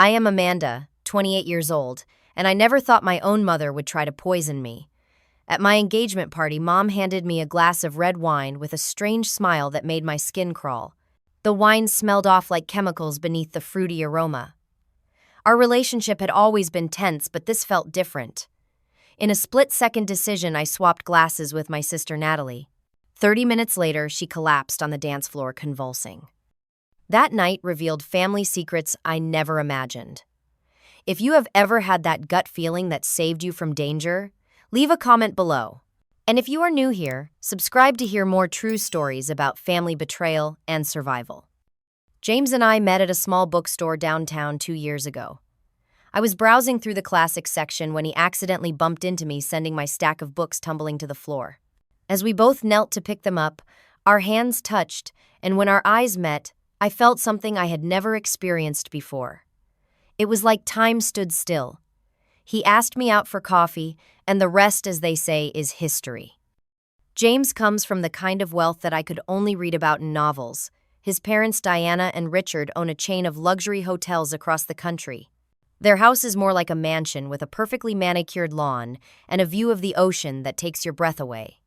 I am Amanda, 28 years old, and I never thought my own mother would try to poison me. At my engagement party, Mom handed me a glass of red wine with a strange smile that made my skin crawl. The wine smelled off like chemicals beneath the fruity aroma. Our relationship had always been tense, but this felt different. In a split-second decision, I swapped glasses with my sister Natalie. 30 minutes later, she collapsed on the dance floor, convulsing. That night revealed family secrets I never imagined. If you have ever had that gut feeling that saved you from danger, leave a comment below. And if you are new here, subscribe to hear more true stories about family betrayal and survival. James and I met at a small bookstore downtown 2 years ago. I was browsing through the classics section when he accidentally bumped into me, sending my stack of books tumbling to the floor. As we both knelt to pick them up, our hands touched, and when our eyes met, I felt something I had never experienced before. It was like time stood still. He asked me out for coffee, and the rest, as they say, is history. James comes from the kind of wealth that I could only read about in novels. His parents, Diana and Richard, own a chain of luxury hotels across the country. Their house is more like a mansion with a perfectly manicured lawn and a view of the ocean that takes your breath away.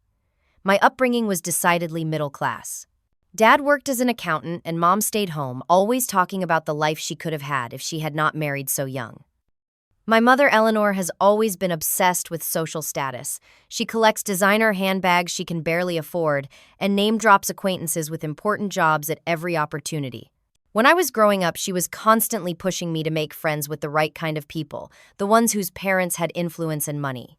My upbringing was decidedly middle class. Dad worked as an accountant and Mom stayed home, always talking about the life she could have had if she had not married so young. My mother, Eleanor, has always been obsessed with social status. She collects designer handbags she can barely afford and name-drops acquaintances with important jobs at every opportunity. When I was growing up, she was constantly pushing me to make friends with the right kind of people, the ones whose parents had influence and money.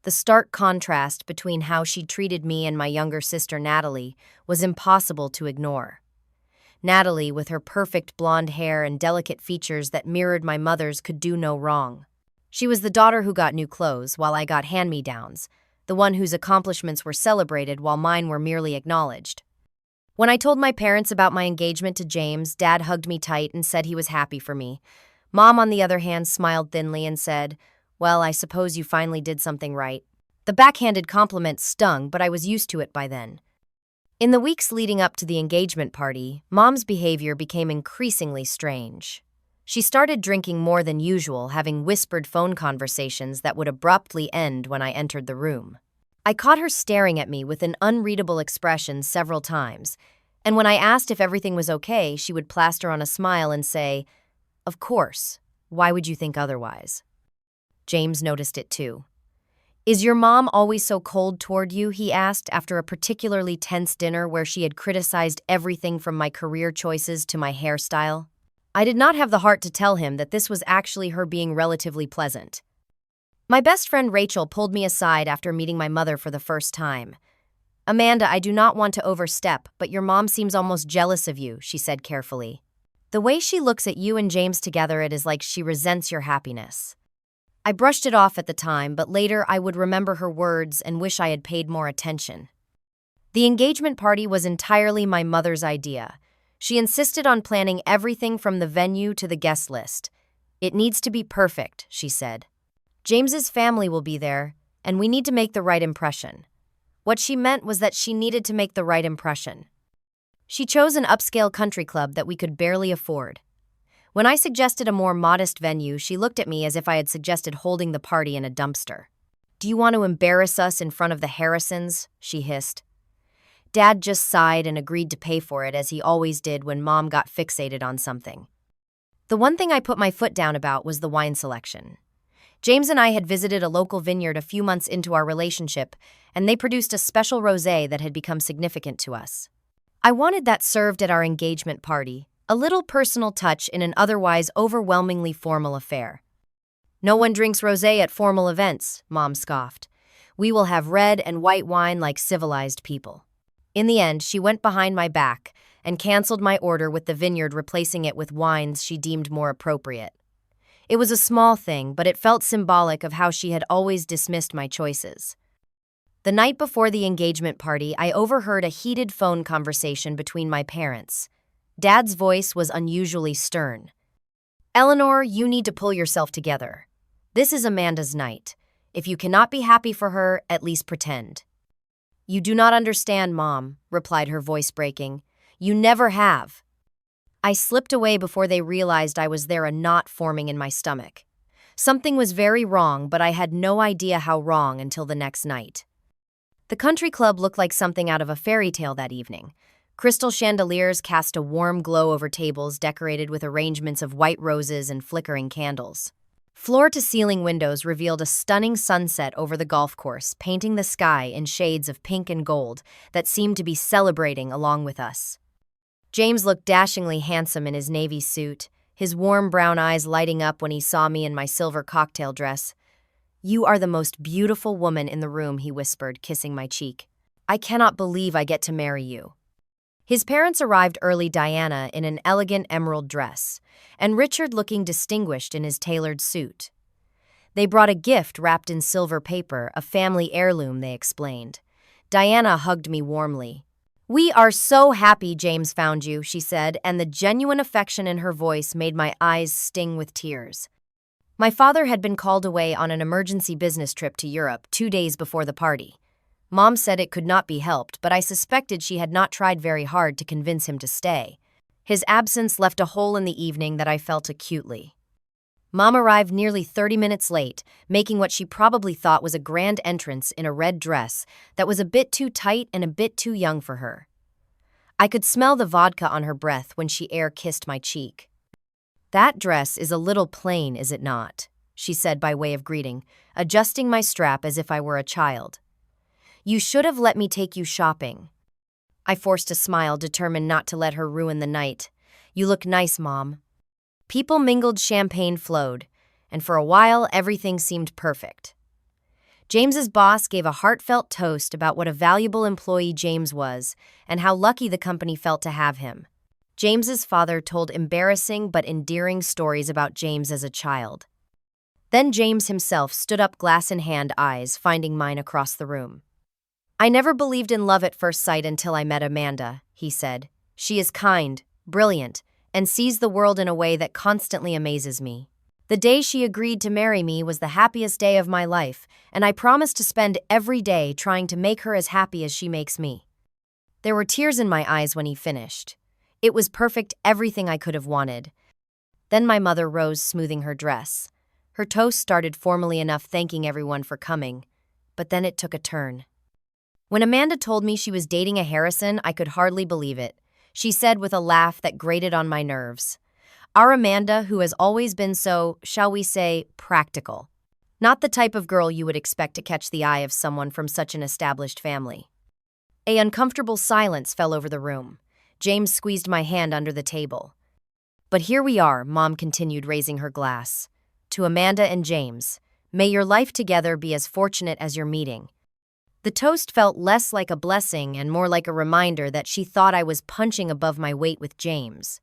The stark contrast between how she treated me and my younger sister Natalie was impossible to ignore. Natalie, with her perfect blonde hair and delicate features that mirrored my mother's, could do no wrong. She was the daughter who got new clothes while I got hand-me-downs, the one whose accomplishments were celebrated while mine were merely acknowledged. When I told my parents about my engagement to James, Dad hugged me tight and said he was happy for me. Mom, on the other hand, smiled thinly and said, "Well, I suppose you finally did something right." The backhanded compliment stung, but I was used to it by then. In the weeks leading up to the engagement party, Mom's behavior became increasingly strange. She started drinking more than usual, having whispered phone conversations that would abruptly end when I entered the room. I caught her staring at me with an unreadable expression several times, and when I asked if everything was okay, she would plaster on a smile and say, "Of course, why would you think otherwise?" James noticed it too. "Is your mom always so cold toward you?" he asked after a particularly tense dinner where she had criticized everything from my career choices to my hairstyle. I did not have the heart to tell him that this was actually her being relatively pleasant. My best friend Rachel pulled me aside after meeting my mother for the first time. "Amanda, I do not want to overstep, but your mom seems almost jealous of you," she said carefully. "The way she looks at you and James together, it is like she resents your happiness." I brushed it off at the time, but later I would remember her words and wish I had paid more attention. The engagement party was entirely my mother's idea. She insisted on planning everything from the venue to the guest list. "It needs to be perfect," she said. "James's family will be there, and we need to make the right impression." What she meant was that she needed to make the right impression. She chose an upscale country club that we could barely afford. When I suggested a more modest venue, she looked at me as if I had suggested holding the party in a dumpster. "Do you want to embarrass us in front of the Harrisons?" she hissed. Dad just sighed and agreed to pay for it, as he always did when Mom got fixated on something. The one thing I put my foot down about was the wine selection. James and I had visited a local vineyard a few months into our relationship, and they produced a special rosé that had become significant to us. I wanted that served at our engagement party, a little personal touch in an otherwise overwhelmingly formal affair. "No one drinks rosé at formal events," Mom scoffed. "We will have red and white wine like civilized people." In the end, she went behind my back and canceled my order with the vineyard, replacing it with wines she deemed more appropriate. It was a small thing, but it felt symbolic of how she had always dismissed my choices. The night before the engagement party, I overheard a heated phone conversation between my parents. Dad's voice was unusually stern. "Eleanor, you need to pull yourself together. This is Amanda's night. If you cannot be happy for her, at least pretend." "You do not understand, Mom," replied her voice breaking. "You never have." I slipped away before they realized I was there, a knot forming in my stomach. Something was very wrong, but I had no idea how wrong until the next night. The country club looked like something out of a fairy tale that evening. Crystal chandeliers cast a warm glow over tables decorated with arrangements of white roses and flickering candles. Floor-to-ceiling windows revealed a stunning sunset over the golf course, painting the sky in shades of pink and gold that seemed to be celebrating along with us. James looked dashingly handsome in his navy suit, his warm brown eyes lighting up when he saw me in my silver cocktail dress. "You are the most beautiful woman in the room," he whispered, kissing my cheek. "I cannot believe I get to marry you." His parents arrived early, Diana in an elegant emerald dress, and Richard looking distinguished in his tailored suit. They brought a gift wrapped in silver paper, a family heirloom, they explained. Diana hugged me warmly. "We are so happy James found you," she said, and the genuine affection in her voice made my eyes sting with tears. My father had been called away on an emergency business trip to Europe 2 days before the party. Mom said it could not be helped, but I suspected she had not tried very hard to convince him to stay. His absence left a hole in the evening that I felt acutely. Mom arrived nearly 30 minutes late, making what she probably thought was a grand entrance in a red dress that was a bit too tight and a bit too young for her. I could smell the vodka on her breath when she air-kissed my cheek. "That dress is a little plain, is it not?" she said by way of greeting, adjusting my strap as if I were a child. "You should have let me take you shopping." I forced a smile, determined not to let her ruin the night. "You look nice, Mom." People mingled, champagne flowed, and for a while everything seemed perfect. James's boss gave a heartfelt toast about what a valuable employee James was and how lucky the company felt to have him. James's father told embarrassing but endearing stories about James as a child. Then James himself stood up, glass in hand, eyes finding mine across the room. "I never believed in love at first sight until I met Amanda," he said. "She is kind, brilliant, and sees the world in a way that constantly amazes me. The day she agreed to marry me was the happiest day of my life, and I promised to spend every day trying to make her as happy as she makes me." There were tears in my eyes when he finished. It was perfect, everything I could have wanted. Then my mother rose, smoothing her dress. Her toast started formally enough, thanking everyone for coming, but then it took a turn. When Amanda told me she was dating a Harrison, I could hardly believe it. She said with a laugh that grated on my nerves. Our Amanda, who has always been so, shall we say, practical. Not the type of girl you would expect to catch the eye of someone from such an established family. An uncomfortable silence fell over the room. James squeezed my hand under the table. "But here we are," Mom continued, raising her glass. "To Amanda and James, may your life together be as fortunate as your meeting." The toast felt less like a blessing and more like a reminder that she thought I was punching above my weight with James.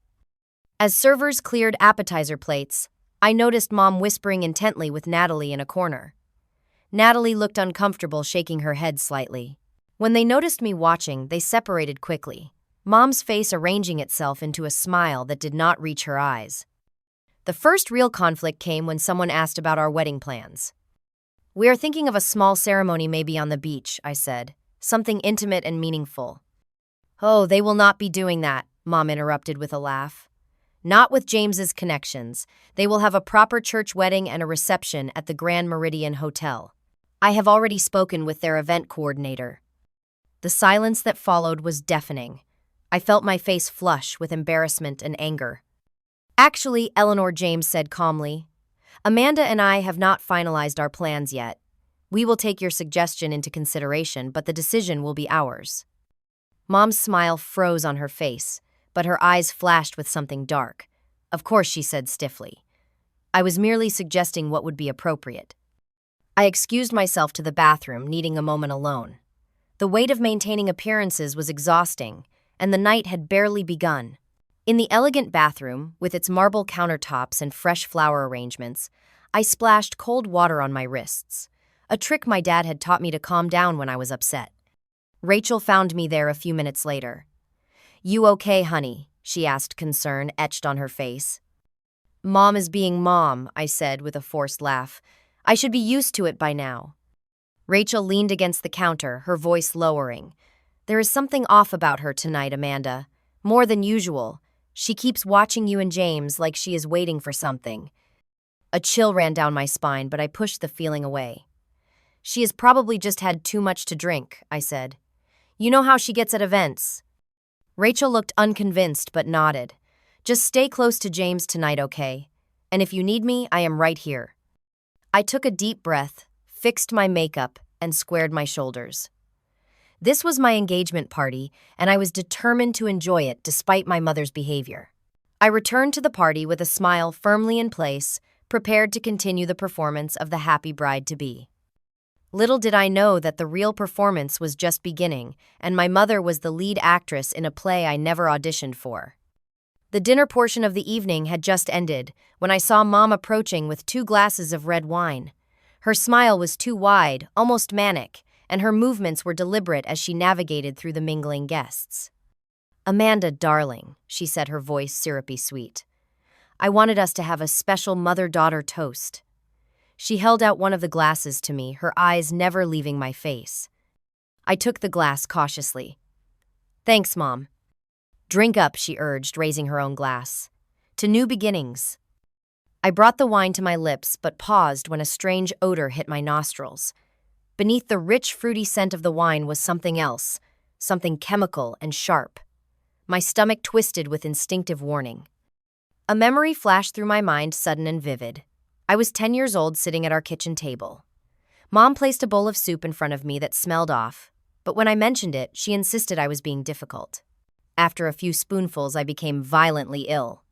As servers cleared appetizer plates, I noticed Mom whispering intently with Natalie in a corner. Natalie looked uncomfortable, shaking her head slightly. When they noticed me watching, they separated quickly, Mom's face arranging itself into a smile that did not reach her eyes. The first real conflict came when someone asked about our wedding plans. "We are thinking of a small ceremony, maybe on the beach," I said. "Something intimate and meaningful." "Oh, they will not be doing that," Mom interrupted with a laugh. "Not with James's connections. They will have a proper church wedding and a reception at the Grand Meridian Hotel. I have already spoken with their event coordinator." The silence that followed was deafening. I felt my face flush with embarrassment and anger. "Actually," Eleanor James said calmly, "Amanda and I have not finalized our plans yet. We will take your suggestion into consideration, but the decision will be ours." Mom's smile froze on her face, but her eyes flashed with something dark. "Of course," she said stiffly. "I was merely suggesting what would be appropriate." I excused myself to the bathroom, needing a moment alone. The weight of maintaining appearances was exhausting, and the night had barely begun. In the elegant bathroom, with its marble countertops and fresh flower arrangements, I splashed cold water on my wrists, a trick my dad had taught me to calm down when I was upset. Rachel found me there a few minutes later. "You okay, honey?" she asked, concern etched on her face. "Mom is being Mom," I said with a forced laugh. "I should be used to it by now." Rachel leaned against the counter, her voice lowering. "There is something off about her tonight, Amanda. More than usual. She keeps watching you and James like she is waiting for something. A chill ran down my spine, but I pushed the feeling away. She has probably just had too much to drink, I said. You know how she gets at events. Rachel looked unconvinced but nodded. Just stay close to James tonight, okay? And if you need me, I am right here. I took a deep breath, fixed my makeup, and squared my shoulders. This was my engagement party, and I was determined to enjoy it despite my mother's behavior. I returned to the party with a smile firmly in place, prepared to continue the performance of the happy bride-to-be. Little did I know that the real performance was just beginning, and my mother was the lead actress in a play I never auditioned for. The dinner portion of the evening had just ended when I saw Mom approaching with 2 glasses of red wine. Her smile was too wide, almost manic, and her movements were deliberate as she navigated through the mingling guests. Amanda, darling, she said, her voice syrupy sweet. I wanted us to have a special mother-daughter toast. She held out one of the glasses to me, her eyes never leaving my face. I took the glass cautiously. Thanks, Mom. Drink up, she urged, raising her own glass. To new beginnings. I brought the wine to my lips, but paused when a strange odor hit my nostrils. Beneath the rich, fruity scent of the wine was something else, something chemical and sharp. My stomach twisted with instinctive warning. A memory flashed through my mind, sudden and vivid. I was 10 years old, sitting at our kitchen table. Mom placed a bowl of soup in front of me that smelled off, but when I mentioned it, she insisted I was being difficult. After a few spoonfuls, I became violently ill.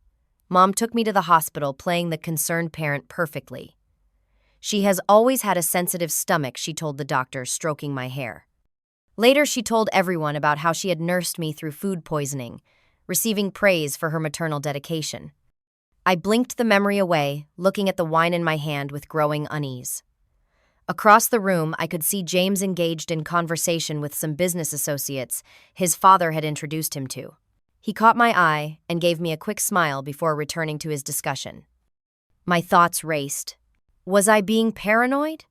Mom took me to the hospital, playing the concerned parent perfectly. She has always had a sensitive stomach, she told the doctor, stroking my hair. Later, she told everyone about how she had nursed me through food poisoning, receiving praise for her maternal dedication. I blinked the memory away, looking at the wine in my hand with growing unease. Across the room, I could see James engaged in conversation with some business associates his father had introduced him to. He caught my eye and gave me a quick smile before returning to his discussion. My thoughts raced. Was I being paranoid?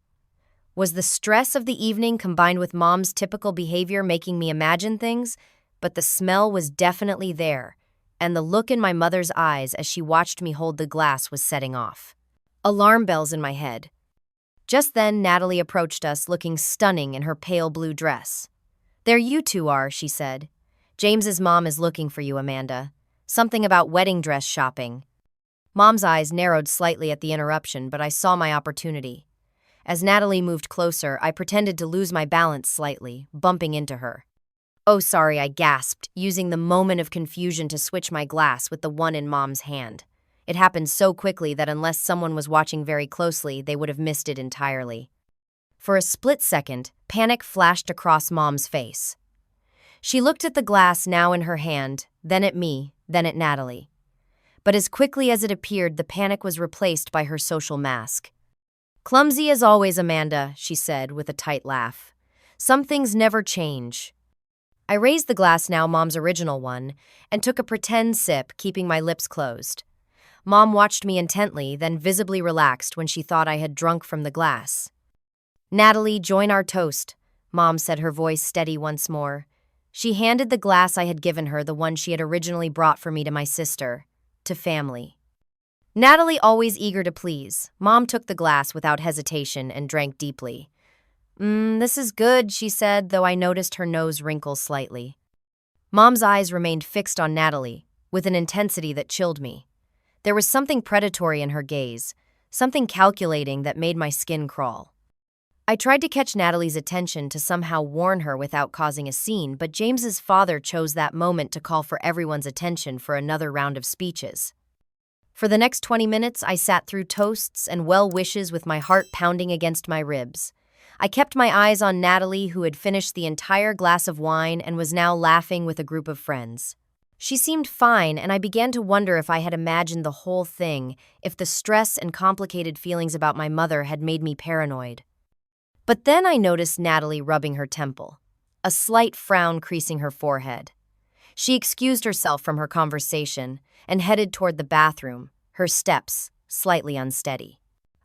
Was the stress of the evening combined with Mom's typical behavior making me imagine things? But the smell was definitely there, and the look in my mother's eyes as she watched me hold the glass was setting off. Alarm bells in my head. Just then, Natalie approached us, looking stunning in her pale blue dress. There you two are, she said. James's mom is looking for you, Amanda. Something about wedding dress shopping. Mom's eyes narrowed slightly at the interruption, but I saw my opportunity. As Natalie moved closer, I pretended to lose my balance slightly, bumping into her. Oh, sorry, I gasped, using the moment of confusion to switch my glass with the one in Mom's hand. It happened so quickly that unless someone was watching very closely, they would have missed it entirely. For a split second, panic flashed across Mom's face. She looked at the glass now in her hand, then at me, then at Natalie. But as quickly as it appeared, the panic was replaced by her social mask. Clumsy as always, Amanda, she said with a tight laugh. Some things never change. I raised the glass, now Mom's original one, and took a pretend sip, keeping my lips closed. Mom watched me intently, then visibly relaxed when she thought I had drunk from the glass. Natalie, join our toast, Mom said, her voice steady once more. She handed the glass I had given her, the one she had originally brought for me, to my sister, to family. Natalie, always eager to please, Mom took the glass without hesitation and drank deeply. This is good, she said, though I noticed her nose wrinkle slightly. Mom's eyes remained fixed on Natalie, with an intensity that chilled me. There was something predatory in her gaze, something calculating that made my skin crawl. I tried to catch Natalie's attention to somehow warn her without causing a scene, but James's father chose that moment to call for everyone's attention for another round of speeches. For the next 20 minutes, I sat through toasts and well wishes with my heart pounding against my ribs. I kept my eyes on Natalie, who had finished the entire glass of wine and was now laughing with a group of friends. She seemed fine, and I began to wonder if I had imagined the whole thing, if the stress and complicated feelings about my mother had made me paranoid. But then I noticed Natalie rubbing her temple, a slight frown creasing her forehead. She excused herself from her conversation and headed toward the bathroom, her steps slightly unsteady.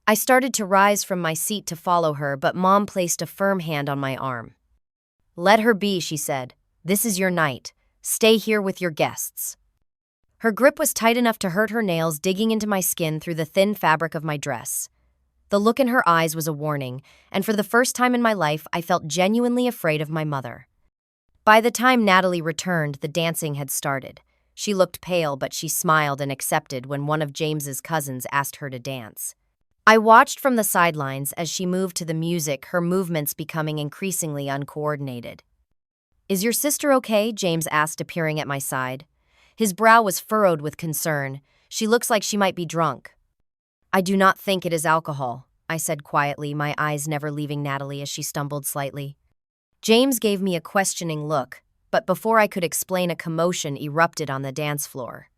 I started to rise from my seat to follow her, but Mom placed a firm hand on my arm. Let her be, she said. This is your night. Stay here with your guests. Her grip was tight enough to hurt her nails digging into my skin through the thin fabric of my dress. The look in her eyes was a warning, and for the first time in my life, I felt genuinely afraid of my mother. By the time Natalie returned, the dancing had started. She looked pale, but she smiled and accepted when one of James's cousins asked her to dance. I watched from the sidelines as she moved to the music, her movements becoming increasingly uncoordinated. "Is your sister okay?" James asked, appearing at my side. His brow was furrowed with concern. "She looks like she might be drunk." "I do not think it is alcohol," I said quietly, my eyes never leaving Natalie as she stumbled slightly. James gave me a questioning look, but before I could explain, a commotion erupted on the dance floor.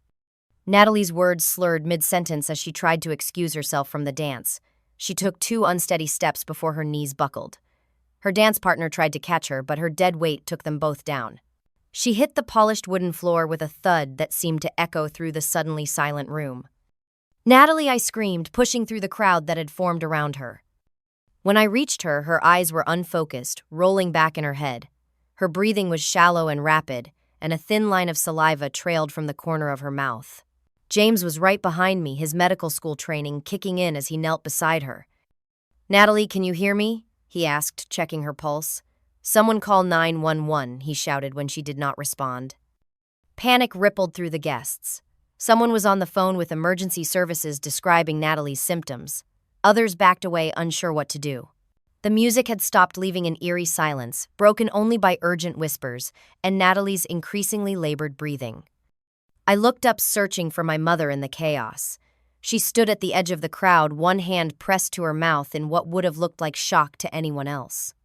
Natalie's words slurred mid-sentence as she tried to excuse herself from the dance. She took 2 unsteady steps before her knees buckled. Her dance partner tried to catch her, but her dead weight took them both down. She hit the polished wooden floor with a thud that seemed to echo through the suddenly silent room. "Natalie!" I screamed, pushing through the crowd that had formed around her. When I reached her, her eyes were unfocused, rolling back in her head. Her breathing was shallow and rapid, and a thin line of saliva trailed from the corner of her mouth. James was right behind me, his medical school training kicking in as he knelt beside her. "Natalie, can you hear me?" he asked, checking her pulse. "Someone call 911, he shouted when she did not respond. Panic rippled through the guests. Someone was on the phone with emergency services describing Natalie's symptoms. Others backed away, unsure what to do. The music had stopped, leaving an eerie silence, broken only by urgent whispers and Natalie's increasingly labored breathing. I looked up, searching for my mother in the chaos. She stood at the edge of the crowd, one hand pressed to her mouth in what would have looked like shock to anyone else.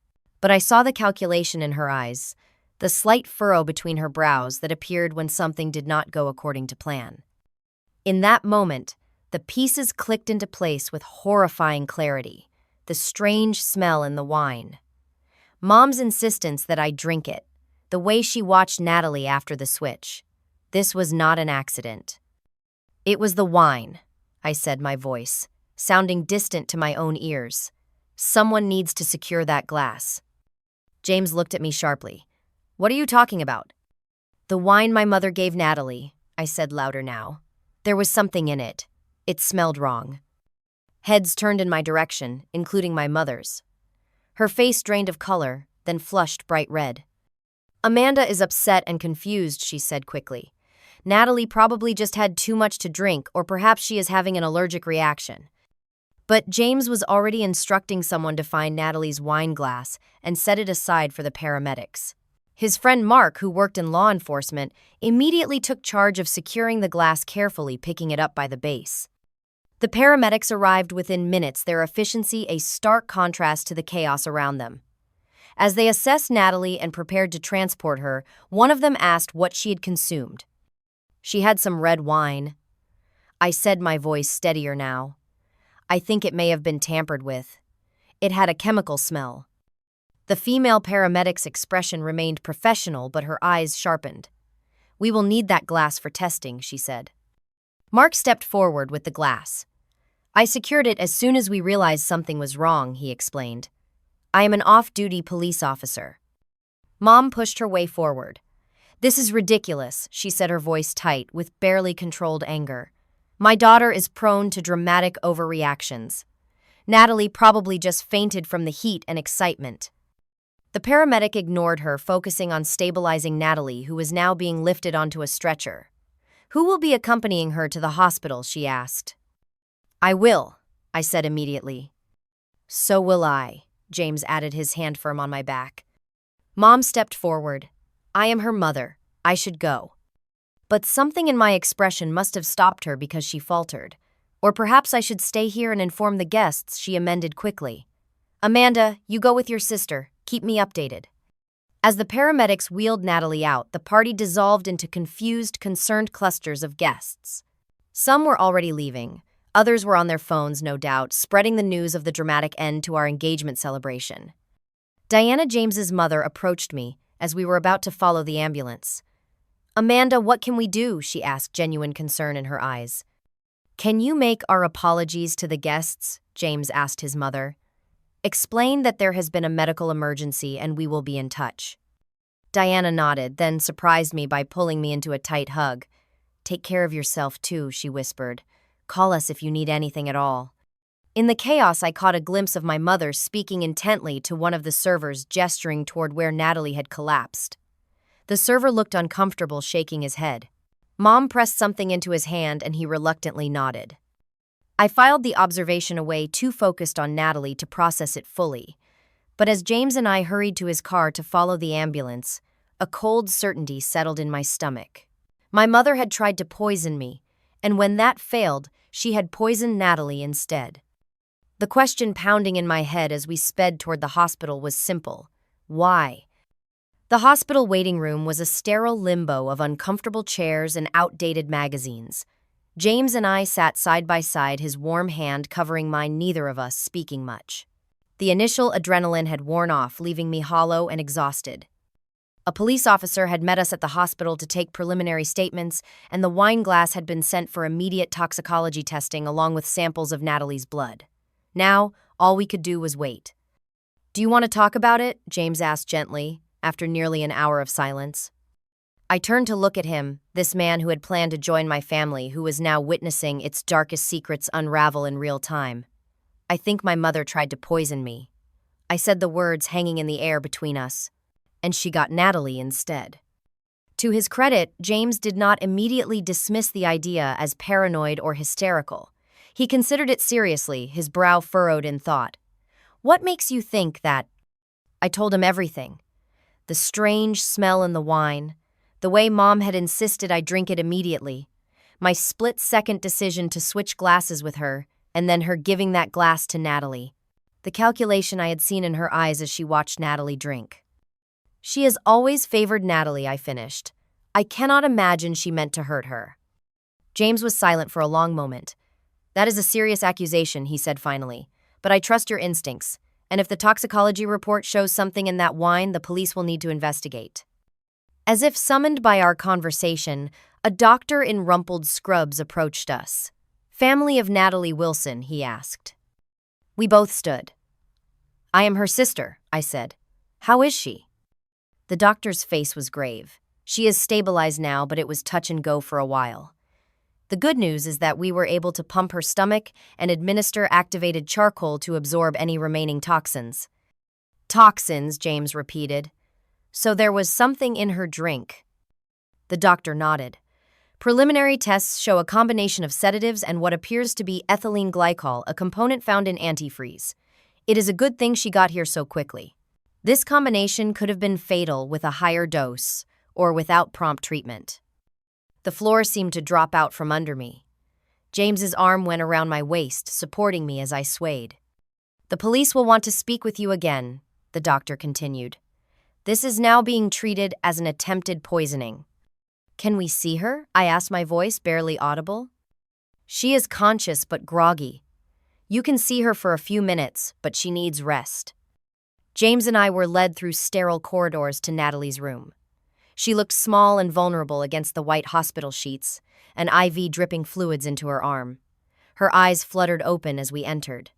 But I saw the calculation in her eyes, the slight furrow between her brows that appeared when something did not go according to plan. In that moment, the pieces clicked into place with horrifying clarity. The strange smell in the wine. Mom's insistence that I drink it. The way she watched Natalie after the switch. This was not an accident. "It was the wine," I said, my voice sounding distant to my own ears. "Someone needs to secure that glass." James looked at me sharply. "What are you talking about?" "The wine my mother gave Natalie," I said louder now. "There was something in it. It smelled wrong." Heads turned in my direction, including my mother's. Her face drained of color, then flushed bright red. "Amanda is upset and confused," she said quickly. "Natalie probably just had too much to drink, or perhaps she is having an allergic reaction." But James was already instructing someone to find Natalie's wine glass and set it aside for the paramedics. His friend Mark, who worked in law enforcement, immediately took charge of securing the glass carefully, picking it up by the base. The paramedics arrived within minutes, their efficiency a stark contrast to the chaos around them. As they assessed Natalie and prepared to transport her, one of them asked what she had consumed. "She had some red wine," I said, my voice steadier now. "I think it may have been tampered with. It had a chemical smell." The female paramedic's expression remained professional, but her eyes sharpened. "We will need that glass for testing," she said. Mark stepped forward with the glass. "I secured it as soon as we realized something was wrong," he explained. "I am an off-duty police officer." Mom pushed her way forward. "This is ridiculous," she said, her voice tight, with barely controlled anger. "My daughter is prone to dramatic overreactions. Natalie probably just fainted from the heat and excitement." The paramedic ignored her, focusing on stabilizing Natalie, who was now being lifted onto a stretcher. "Who will be accompanying her to the hospital?" she asked. "I will," I said immediately. "So will I," James added, his hand firm on my back. Mom stepped forward. "I am her mother. I should go." But something in my expression must have stopped her because she faltered. "Or perhaps I should stay here and inform the guests," she amended quickly. "Amanda, you go with your sister. Keep me updated." As the paramedics wheeled Natalie out, the party dissolved into confused, concerned clusters of guests. Some were already leaving. Others were on their phones, no doubt, spreading the news of the dramatic end to our engagement celebration. Diana, James's mother, approached me as we were about to follow the ambulance. "Amanda, what can we do?" she asked, genuine concern in her eyes. "Can you make our apologies to the guests?" James asked his mother. "Explain that there has been a medical emergency and we will be in touch." Diana nodded, then surprised me by pulling me into a tight hug. Take care of yourself, too, she whispered. Call us if you need anything at all. In the chaos, I caught a glimpse of my mother speaking intently to one of the servers, gesturing toward where Natalie had collapsed. The server looked uncomfortable, shaking his head. Mom pressed something into his hand and he reluctantly nodded. I filed the observation away, too focused on Natalie to process it fully. But as James and I hurried to his car to follow the ambulance, a cold certainty settled in my stomach. My mother had tried to poison me, and when that failed, she had poisoned Natalie instead. The question pounding in my head as we sped toward the hospital was simple. Why? The hospital waiting room was a sterile limbo of uncomfortable chairs and outdated magazines. James and I sat side by side, his warm hand covering mine, neither of us speaking much. The initial adrenaline had worn off, leaving me hollow and exhausted. A police officer had met us at the hospital to take preliminary statements, and the wine glass had been sent for immediate toxicology testing along with samples of Natalie's blood. Now, all we could do was wait. Do you want to talk about it? James asked gently, after nearly an hour of silence. I turned to look at him, this man who had planned to join my family, who was now witnessing its darkest secrets unravel in real time. I think my mother tried to poison me. I said the words hanging in the air between us. And she got Natalie instead. To his credit, James did not immediately dismiss the idea as paranoid or hysterical. He considered it seriously, his brow furrowed in thought. What makes you think that? I told him everything. The strange smell in the wine, the way Mom had insisted I drink it immediately, my split-second decision to switch glasses with her, and then her giving that glass to Natalie. The calculation I had seen in her eyes as she watched Natalie drink. She has always favored Natalie, I finished. I cannot imagine she meant to hurt her. James was silent for a long moment. That is a serious accusation, he said finally. But I trust your instincts, and if the toxicology report shows something in that wine, the police will need to investigate. As if summoned by our conversation, a doctor in rumpled scrubs approached us. Family of Natalie Wilson, he asked. We both stood. I am her sister, I said. How is she? The doctor's face was grave. She is stabilized now, but it was touch and go for a while. The good news is that we were able to pump her stomach and administer activated charcoal to absorb any remaining toxins. Toxins, James repeated. So there was something in her drink. The doctor nodded. Preliminary tests show a combination of sedatives and what appears to be ethylene glycol, a component found in antifreeze. It is a good thing she got here so quickly. This combination could have been fatal with a higher dose or without prompt treatment. The floor seemed to drop out from under me. James's arm went around my waist, supporting me as I swayed. The police will want to speak with you again, the doctor continued. This is now being treated as an attempted poisoning. Can we see her? I asked, my voice barely audible. She is conscious but groggy. You can see her for a few minutes, but she needs rest. James and I were led through sterile corridors to Natalie's room. She looked small and vulnerable against the white hospital sheets, an IV dripping fluids into her arm. Her eyes fluttered open as we entered.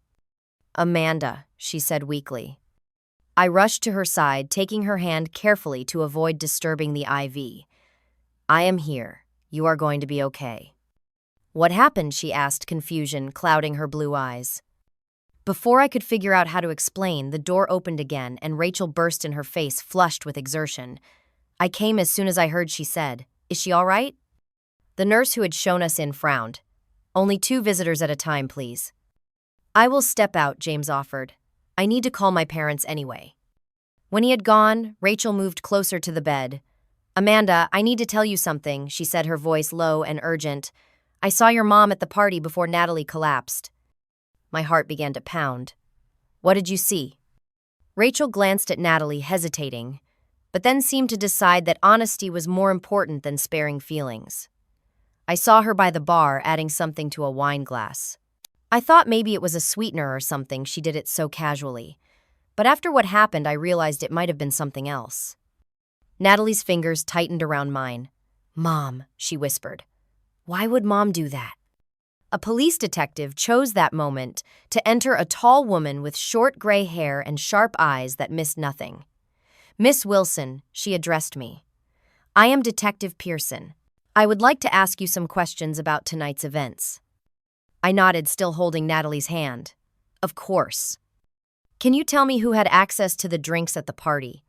Amanda, she said weakly. I rushed to her side, taking her hand carefully to avoid disturbing the IV. I am here. You are going to be okay. What happened? She asked, confusion clouding her blue eyes. Before I could figure out how to explain, the door opened again and Rachel burst in, her face flushed with exertion. I came as soon as I heard, she said. Is she all right? The nurse who had shown us in frowned. Only 2 visitors at a time, please. I will step out, James offered. I need to call my parents anyway. When he had gone, Rachel moved closer to the bed. Amanda, I need to tell you something, she said, her voice low and urgent. I saw your mom at the party before Natalie collapsed. My heart began to pound. What did you see? Rachel glanced at Natalie, hesitating, but then seemed to decide that honesty was more important than sparing feelings. I saw her by the bar adding something to a wine glass. I thought maybe it was a sweetener or something, she did it so casually. But after what happened, I realized it might have been something else. Natalie's fingers tightened around mine. Mom, she whispered. Why would Mom do that? A police detective chose that moment to enter, a tall woman with short gray hair and sharp eyes that missed nothing. Miss Wilson, she addressed me. I am Detective Pearson. I would like to ask you some questions about tonight's events. I nodded, still holding Natalie's hand. Of course. Can you tell me who had access to the drinks at the party?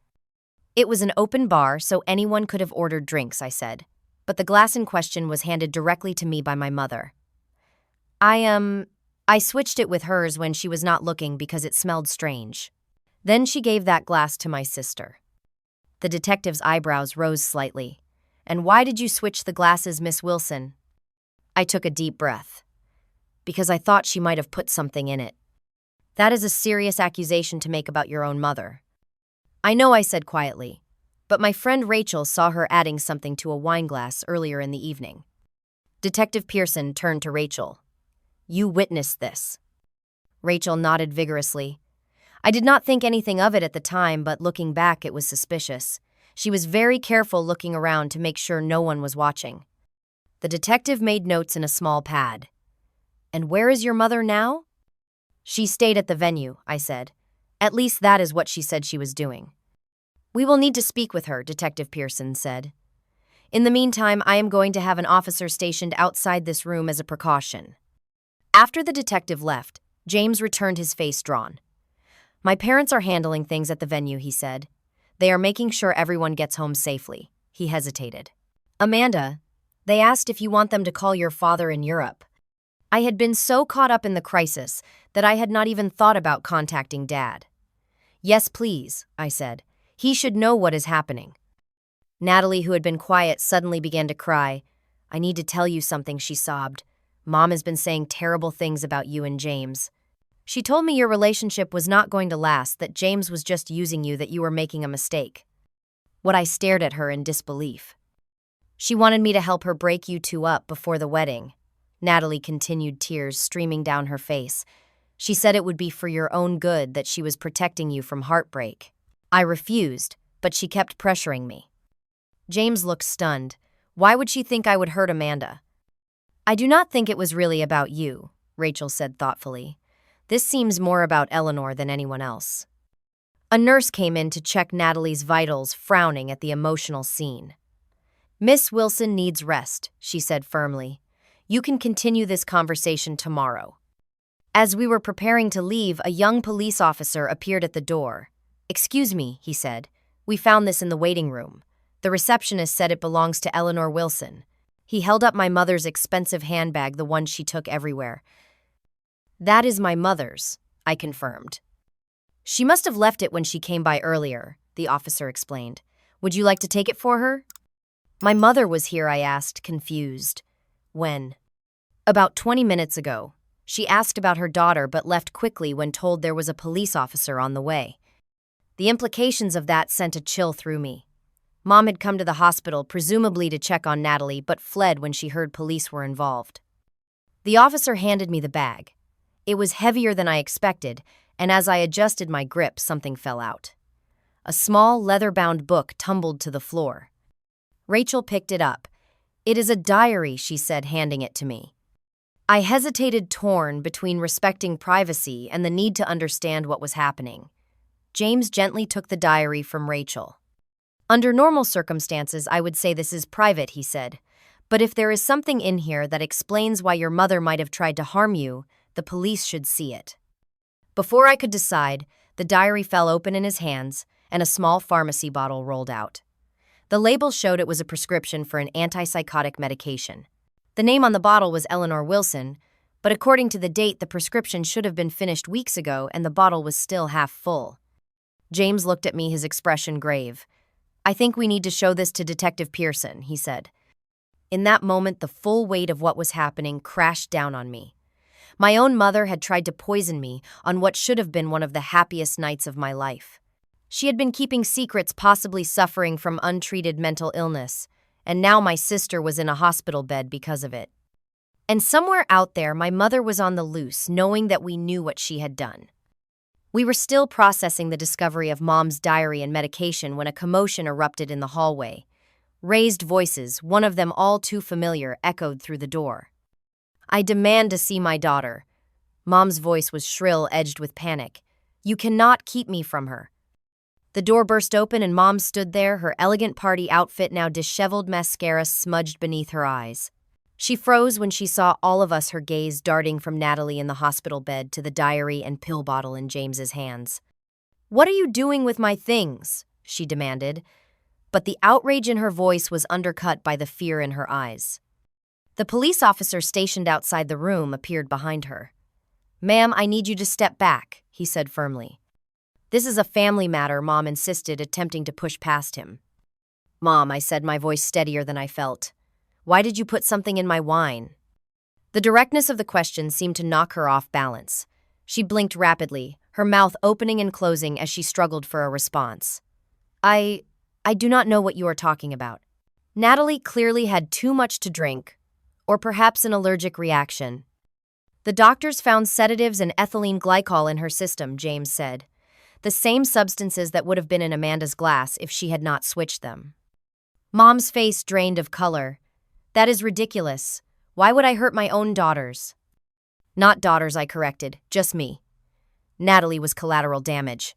It was an open bar, so anyone could have ordered drinks, I said. But the glass in question was handed directly to me by my mother. I switched it with hers when she was not looking because it smelled strange. Then she gave that glass to my sister. The detective's eyebrows rose slightly. And why did you switch the glasses, Miss Wilson? I took a deep breath. Because I thought she might have put something in it. That is a serious accusation to make about your own mother. I know, I said quietly, but my friend Rachel saw her adding something to a wine glass earlier in the evening. Detective Pearson turned to Rachel. You witnessed this. Rachel nodded vigorously. I did not think anything of it at the time, but looking back, it was suspicious. She was very careful looking around to make sure no one was watching. The detective made notes in a small pad. And where is your mother now? She stayed at the venue, I said. At least that is what she said she was doing. We will need to speak with her, Detective Pearson said. In the meantime, I am going to have an officer stationed outside this room as a precaution. After the detective left, James returned, his face drawn. My parents are handling things at the venue, he said. They are making sure everyone gets home safely. He hesitated. Amanda, they asked if you want them to call your father in Europe. I had been so caught up in the crisis that I had not even thought about contacting Dad. Yes, please, I said. He should know what is happening. Natalie, who had been quiet, suddenly began to cry. I need to tell you something, she sobbed. Mom has been saying terrible things about you and James. She told me your relationship was not going to last, that James was just using you, that you were making a mistake. I stared at her in disbelief. She wanted me to help her break you two up before the wedding. Natalie continued, tears streaming down her face. She said it would be for your own good, that she was protecting you from heartbreak. I refused, but she kept pressuring me. James looked stunned. Why would she think I would hurt Amanda? I do not think it was really about you, Rachel said thoughtfully. This seems more about Eleanor than anyone else. A nurse came in to check Natalie's vitals, frowning at the emotional scene. Miss Wilson needs rest, she said firmly. You can continue this conversation tomorrow. As we were preparing to leave, a young police officer appeared at the door. Excuse me, he said. We found this in the waiting room. The receptionist said it belongs to Eleanor Wilson. He held up my mother's expensive handbag, the one she took everywhere. That is my mother's, I confirmed. She must have left it when she came by earlier, the officer explained. Would you like to take it for her? My mother was here, I asked, confused. When? About 20 minutes ago. She asked about her daughter but left quickly when told there was a police officer on the way. The implications of that sent a chill through me. Mom had come to the hospital, presumably to check on Natalie, but fled when she heard police were involved. The officer handed me the bag. It was heavier than I expected, and as I adjusted my grip, something fell out. A small, leather-bound book tumbled to the floor. Rachel picked it up. It is a diary, she said, handing it to me. I hesitated, torn between respecting privacy and the need to understand what was happening. James gently took the diary from Rachel. Under normal circumstances, I would say this is private, he said. But if there is something in here that explains why your mother might have tried to harm you, the police should see it. Before I could decide, the diary fell open in his hands and a small pharmacy bottle rolled out. The label showed it was a prescription for an antipsychotic medication. The name on the bottle was Eleanor Wilson, but according to the date, the prescription should have been finished weeks ago and the bottle was still half full. James looked at me, his expression grave. I think we need to show this to Detective Pearson, he said. In that moment, the full weight of what was happening crashed down on me. My own mother had tried to poison me on what should have been one of the happiest nights of my life. She had been keeping secrets, possibly suffering from untreated mental illness, and now my sister was in a hospital bed because of it. And somewhere out there, my mother was on the loose, knowing that we knew what she had done. We were still processing the discovery of Mom's diary and medication when a commotion erupted in the hallway. Raised voices, one of them all too familiar, echoed through the door. I demand to see my daughter. Mom's voice was shrill, edged with panic. You cannot keep me from her. The door burst open and Mom stood there, her elegant party outfit now disheveled, mascara smudged beneath her eyes. She froze when she saw all of us, her gaze darting from Natalie in the hospital bed to the diary and pill bottle in James's hands. "What are you doing with my things?" she demanded, but the outrage in her voice was undercut by the fear in her eyes. The police officer stationed outside the room appeared behind her. "Ma'am, I need you to step back," he said firmly. "This is a family matter," Mom insisted, attempting to push past him. "Mom," I said, my voice steadier than I felt. "Why did you put something in my wine?" The directness of the question seemed to knock her off balance. She blinked rapidly, her mouth opening and closing as she struggled for a response. I do not know what you are talking about." Natalie clearly had too much to drink, or perhaps an allergic reaction. "The doctors found sedatives and ethylene glycol in her system," James said. "The same substances that would have been in Amanda's glass if she had not switched them." Mom's face drained of color. "That is ridiculous. Why would I hurt my own daughters?" "Not daughters," I corrected, "just me." Natalie was collateral damage.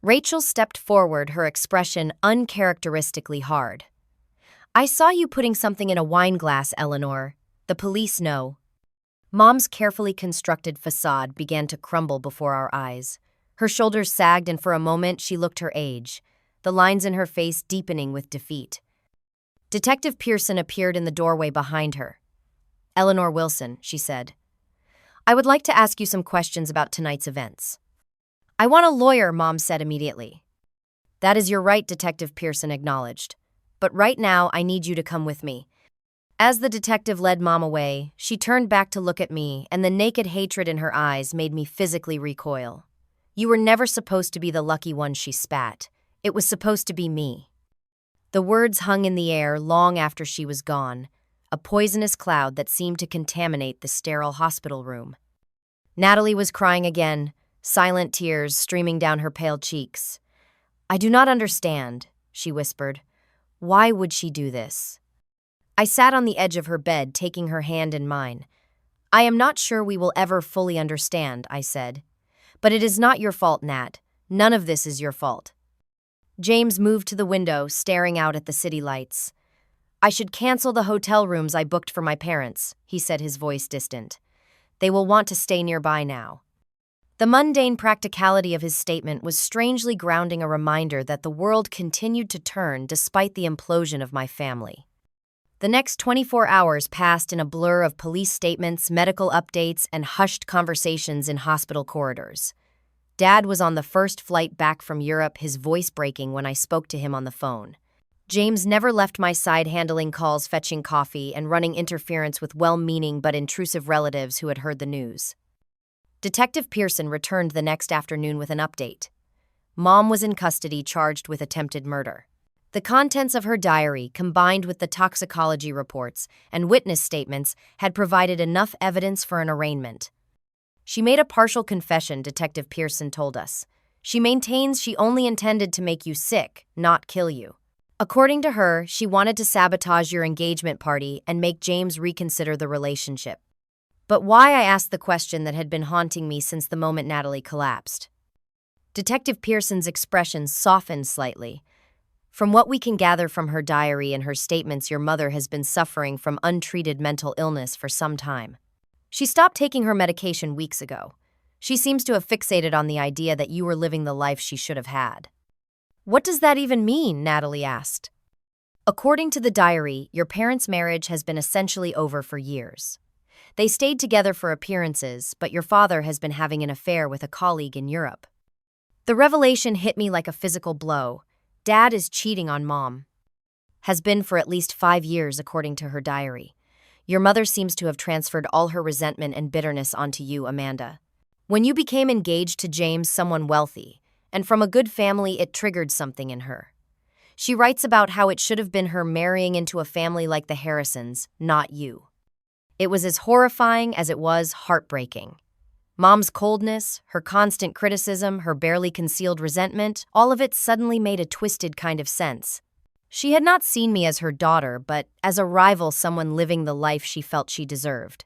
Rachel stepped forward, her expression uncharacteristically hard. "I saw you putting something in a wine glass, Eleanor. The police know." Mom's carefully constructed facade began to crumble before our eyes. Her shoulders sagged and for a moment she looked her age, the lines in her face deepening with defeat. Detective Pearson appeared in the doorway behind her. "Eleanor Wilson," she said. "I would like to ask you some questions about tonight's events." "I want a lawyer," Mom said immediately. "That is your right," Detective Pearson acknowledged. "But right now, I need you to come with me." As the detective led Mom away, she turned back to look at me, and the naked hatred in her eyes made me physically recoil. "You were never supposed to be the lucky one," she spat. "It was supposed to be me." The words hung in the air long after she was gone, a poisonous cloud that seemed to contaminate the sterile hospital room. Natalie was crying again, silent tears streaming down her pale cheeks. "I do not understand," she whispered. "Why would she do this?" I sat on the edge of her bed, taking her hand in mine. "I am not sure we will ever fully understand," I said. "But it is not your fault, Nat. None of this is your fault." James moved to the window, staring out at the city lights. "I should cancel the hotel rooms I booked for my parents," he said, his voice distant. "They will want to stay nearby now." The mundane practicality of his statement was strangely grounding, a reminder that the world continued to turn despite the implosion of my family. The next 24 hours passed in a blur of police statements, medical updates, and hushed conversations in hospital corridors. Dad was on the first flight back from Europe, his voice breaking when I spoke to him on the phone. James never left my side, handling calls, fetching coffee, and running interference with well-meaning but intrusive relatives who had heard the news. Detective Pearson returned the next afternoon with an update. Mom was in custody, charged with attempted murder. The contents of her diary, combined with the toxicology reports and witness statements, had provided enough evidence for an arraignment. "She made a partial confession," Detective Pearson told us. "She maintains she only intended to make you sick, not kill you. According to her, she wanted to sabotage your engagement party and make James reconsider the relationship." But why, I asked the question that had been haunting me since the moment Natalie collapsed. Detective Pearson's expression softened slightly. "From what we can gather from her diary and her statements, your mother has been suffering from untreated mental illness for some time. She stopped taking her medication weeks ago. She seems to have fixated on the idea that you were living the life she should have had." "What does that even mean?" Natalie asked. "According to the diary, your parents' marriage has been essentially over for years. They stayed together for appearances, but your father has been having an affair with a colleague in Europe." The revelation hit me like a physical blow. Dad is cheating on Mom. Has been for at least 5 years, according to her diary. Your mother seems to have transferred all her resentment and bitterness onto you, Amanda. When you became engaged to James, someone wealthy, and from a good family, it triggered something in her. She writes about how it should have been her marrying into a family like the Harrisons, not you. It was as horrifying as it was heartbreaking. Mom's coldness, her constant criticism, her barely concealed resentment, all of it suddenly made a twisted kind of sense. She had not seen me as her daughter, but as a rival, someone living the life she felt she deserved.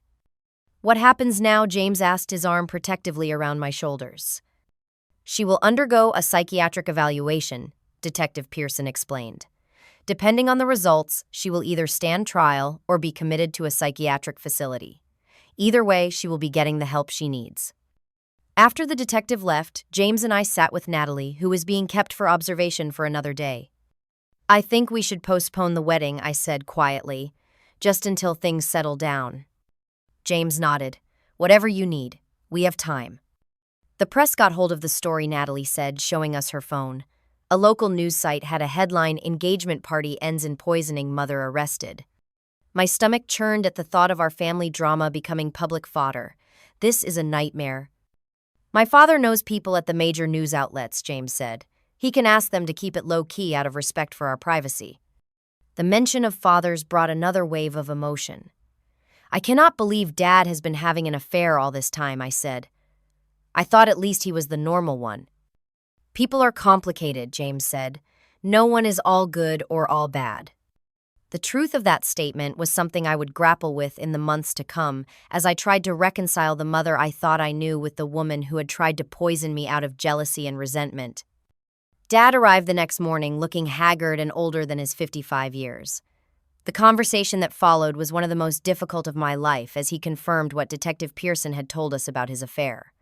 "What happens now?" James asked, his arm protectively around my shoulders. She will undergo a psychiatric evaluation, Detective Pearson explained. Depending on the results, she will either stand trial or be committed to a psychiatric facility. Either way, she will be getting the help she needs. After the detective left, James and I sat with Natalie, who was being kept for observation for another day. "I think we should postpone the wedding," I said quietly, "just until things settle down." James nodded. "Whatever you need. We have time." The press got hold of the story, Natalie said, showing us her phone. A local news site had a headline, "Engagement Party Ends in Poisoning, Mother Arrested." My stomach churned at the thought of our family drama becoming public fodder. This is a nightmare. "My father knows people at the major news outlets," James said. "He can ask them to keep it low-key out of respect for our privacy." The mention of fathers brought another wave of emotion. "I cannot believe Dad has been having an affair all this time," I said. "I thought at least he was the normal one." "People are complicated," James said. "No one is all good or all bad." The truth of that statement was something I would grapple with in the months to come as I tried to reconcile the mother I thought I knew with the woman who had tried to poison me out of jealousy and resentment. Dad arrived the next morning looking haggard and older than his 55 years. The conversation that followed was one of the most difficult of my life as he confirmed what Detective Pearson had told us about his affair.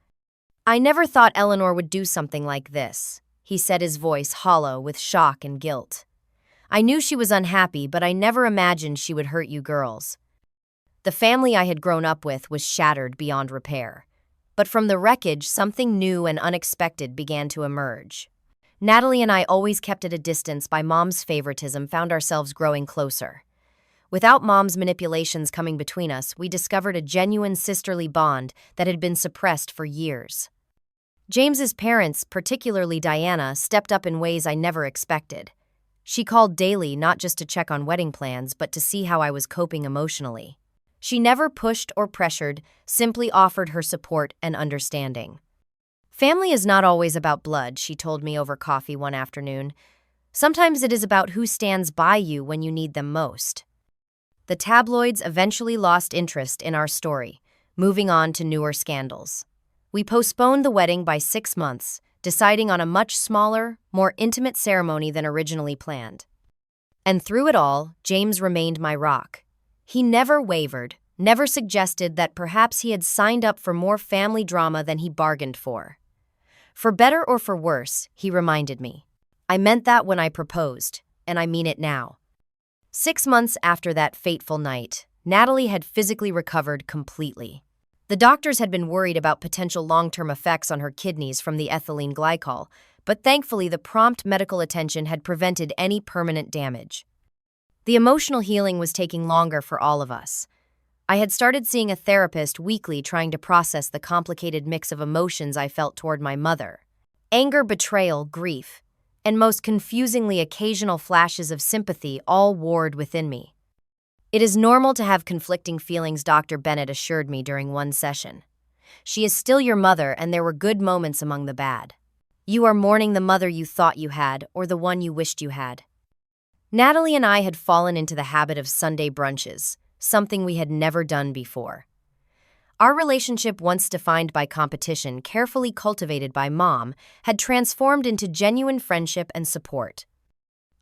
"I never thought Eleanor would do something like this," he said, his voice hollow with shock and guilt. "I knew she was unhappy, but I never imagined she would hurt you girls." The family I had grown up with was shattered beyond repair. But from the wreckage, something new and unexpected began to emerge. Natalie and I, always kept at a distance by Mom's favoritism, found ourselves growing closer. Without Mom's manipulations coming between us, we discovered a genuine sisterly bond that had been suppressed for years. James's parents, particularly Diana, stepped up in ways I never expected. She called daily, not just to check on wedding plans, but to see how I was coping emotionally. She never pushed or pressured, simply offered her support and understanding. "Family is not always about blood," she told me over coffee one afternoon. "Sometimes it is about who stands by you when you need them most." The tabloids eventually lost interest in our story, moving on to newer scandals. We postponed the wedding by 6 months, deciding on a much smaller, more intimate ceremony than originally planned. And through it all, James remained my rock. He never wavered, never suggested that perhaps he had signed up for more family drama than he bargained for. For better or for worse, he reminded me. I meant that when I proposed, and I mean it now. 6 months after that fateful night, Natalie had physically recovered completely. The doctors had been worried about potential long-term effects on her kidneys from the ethylene glycol, but thankfully the prompt medical attention had prevented any permanent damage. The emotional healing was taking longer for all of us. I had started seeing a therapist weekly, trying to process the complicated mix of emotions I felt toward my mother. Anger, betrayal, grief, and most confusingly occasional flashes of sympathy all warred within me. "It is normal to have conflicting feelings," Dr. Bennett assured me during one session. "She is still your mother, and there were good moments among the bad. You are mourning the mother you thought you had, or the one you wished you had." Natalie and I had fallen into the habit of Sunday brunches, something we had never done before. Our relationship, once defined by competition, carefully cultivated by Mom, had transformed into genuine friendship and support.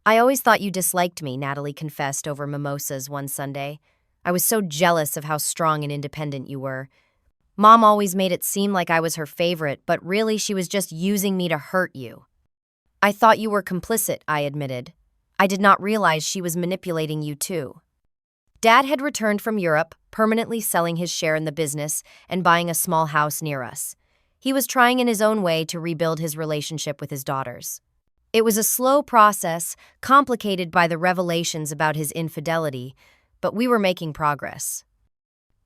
"I always thought you disliked me," Natalie confessed over mimosas one Sunday. "I was so jealous of how strong and independent you were. Mom always made it seem like I was her favorite, but really she was just using me to hurt you." "I thought you were complicit," I admitted. "I did not realize she was manipulating you too." Dad had returned from Europe, permanently selling his share in the business and buying a small house near us. He was trying in his own way to rebuild his relationship with his daughters. It was a slow process, complicated by the revelations about his infidelity, but we were making progress.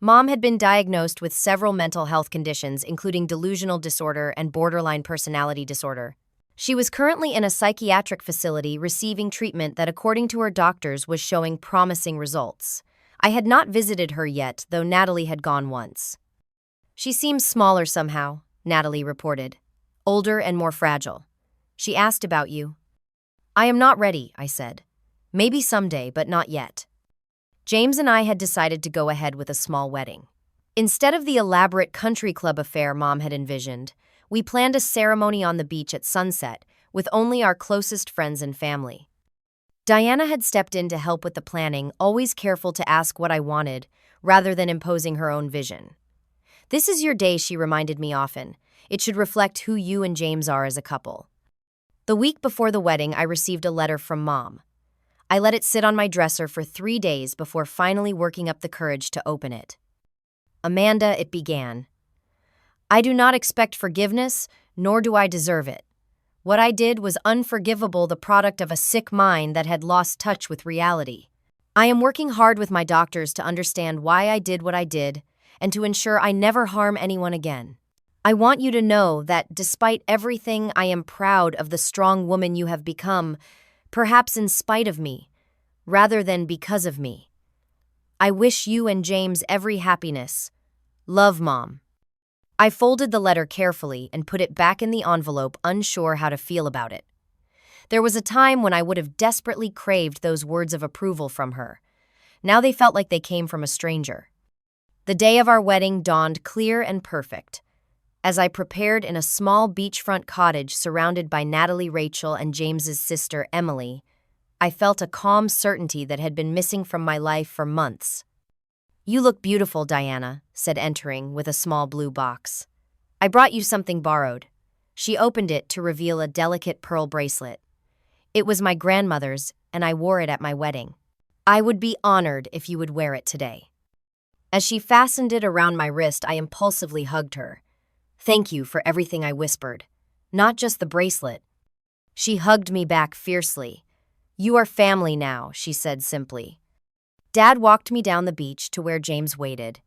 Mom had been diagnosed with several mental health conditions, including delusional disorder and borderline personality disorder. She was currently in a psychiatric facility receiving treatment that, according to her doctors, was showing promising results. I had not visited her yet, though Natalie had gone once. "She seems smaller somehow," Natalie reported. "Older and more fragile. She asked about you." "I am not ready," I said. "Maybe someday, but not yet." James and I had decided to go ahead with a small wedding. Instead of the elaborate country club affair Mom had envisioned, we planned a ceremony on the beach at sunset with only our closest friends and family. Diana had stepped in to help with the planning, always careful to ask what I wanted, rather than imposing her own vision. "This is your day," she reminded me often. "It should reflect who you and James are as a couple." The week before the wedding, I received a letter from Mom. I let it sit on my dresser for 3 days before finally working up the courage to open it. "Amanda," it began, "I do not expect forgiveness, nor do I deserve it. What I did was unforgivable, the product of a sick mind that had lost touch with reality. I am working hard with my doctors to understand why I did what I did and to ensure I never harm anyone again. I want you to know that despite everything, I am proud of the strong woman you have become, perhaps in spite of me, rather than because of me. I wish you and James every happiness. Love, Mom." I folded the letter carefully and put it back in the envelope, unsure how to feel about it. There was a time when I would have desperately craved those words of approval from her. Now they felt like they came from a stranger. The day of our wedding dawned clear and perfect. As I prepared in a small beachfront cottage surrounded by Natalie, Rachel, and James's sister, Emily, I felt a calm certainty that had been missing from my life for months. "You look beautiful, Diana," said, entering with a small blue box. "I brought you something borrowed." She opened it to reveal a delicate pearl bracelet. "It was my grandmother's, and I wore it at my wedding. I would be honored if you would wear it today." As she fastened it around my wrist, I impulsively hugged her. "Thank you for everything," I whispered. "Not just the bracelet." She hugged me back fiercely. "You are family now," she said simply. Dad walked me down the beach to where James waited.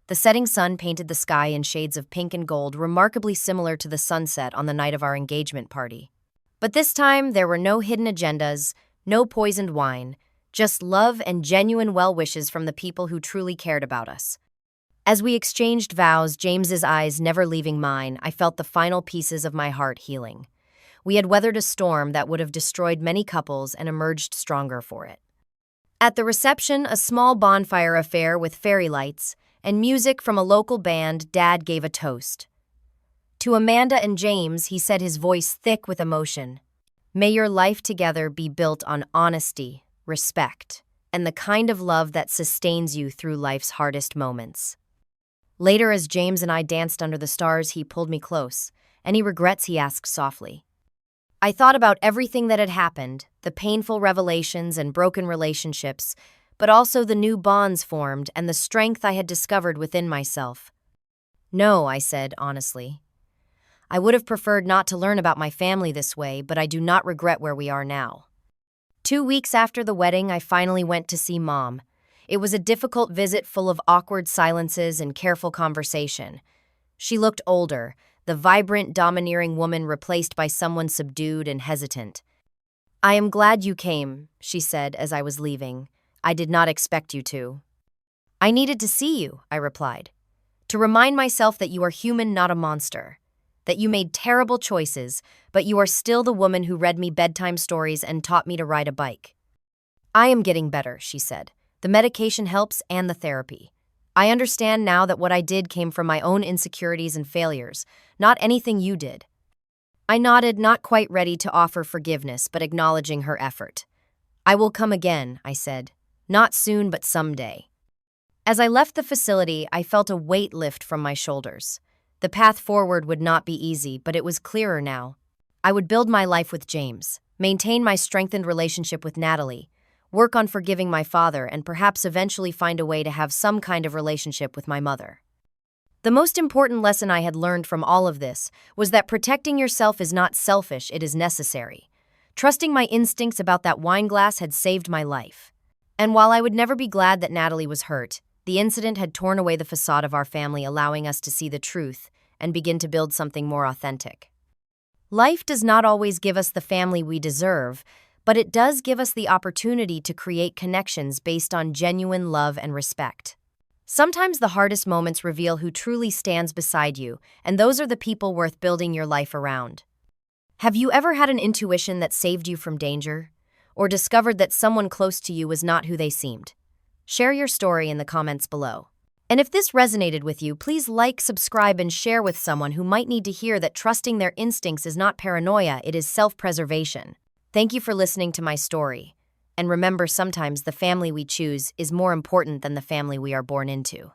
The setting sun painted the sky in shades of pink and gold, remarkably similar to the sunset on the night of our engagement party. But this time, there were no hidden agendas, no poisoned wine, just love and genuine well wishes from the people who truly cared about us. As we exchanged vows, James's eyes never leaving mine, I felt the final pieces of my heart healing. We had weathered a storm that would have destroyed many couples and emerged stronger for it. At the reception, a small bonfire affair with fairy lights and music from a local band, Dad gave a toast. To Amanda and James, he said, his voice thick with emotion, "May your life together be built on honesty, respect, and the kind of love that sustains you through life's hardest moments." Later, as James and I danced under the stars, he pulled me close. "Any regrets?" he asked softly. I thought about everything that had happened, the painful revelations and broken relationships, but also the new bonds formed and the strength I had discovered within myself. "No," I said honestly. "I would have preferred not to learn about my family this way, but I do not regret where we are now." 2 weeks after the wedding, I finally went to see Mom. It was a difficult visit full of awkward silences and careful conversation. She looked older, the vibrant, domineering woman replaced by someone subdued and hesitant. "I am glad you came," she said as I was leaving. "I did not expect you to." "I needed to see you," I replied, "to remind myself that you are human, not a monster, that you made terrible choices, but you are still the woman who read me bedtime stories and taught me to ride a bike." "I am getting better," she said. "The medication helps and the therapy. I understand now that what I did came from my own insecurities and failures, not anything you did." I nodded, not quite ready to offer forgiveness, but acknowledging her effort. "I will come again," I said. "Not soon, but someday." As I left the facility, I felt a weight lift from my shoulders. The path forward would not be easy, but it was clearer now. I would build my life with James, maintain my strengthened relationship with Natalie, work on forgiving my father, and perhaps eventually find a way to have some kind of relationship with my mother. The most important lesson I had learned from all of this was that protecting yourself is not selfish, it is necessary. Trusting my instincts about that wine glass had saved my life. And while I would never be glad that Natalie was hurt, the incident had torn away the facade of our family, allowing us to see the truth and begin to build something more authentic. Life does not always give us the family we deserve, but it does give us the opportunity to create connections based on genuine love and respect. Sometimes the hardest moments reveal who truly stands beside you, and those are the people worth building your life around. Have you ever had an intuition that saved you from danger? Or discovered that someone close to you was not who they seemed? Share your story in the comments below. And if this resonated with you, please like, subscribe, and share with someone who might need to hear that trusting their instincts is not paranoia, it is self-preservation. Thank you for listening to my story. And remember, sometimes the family we choose is more important than the family we are born into.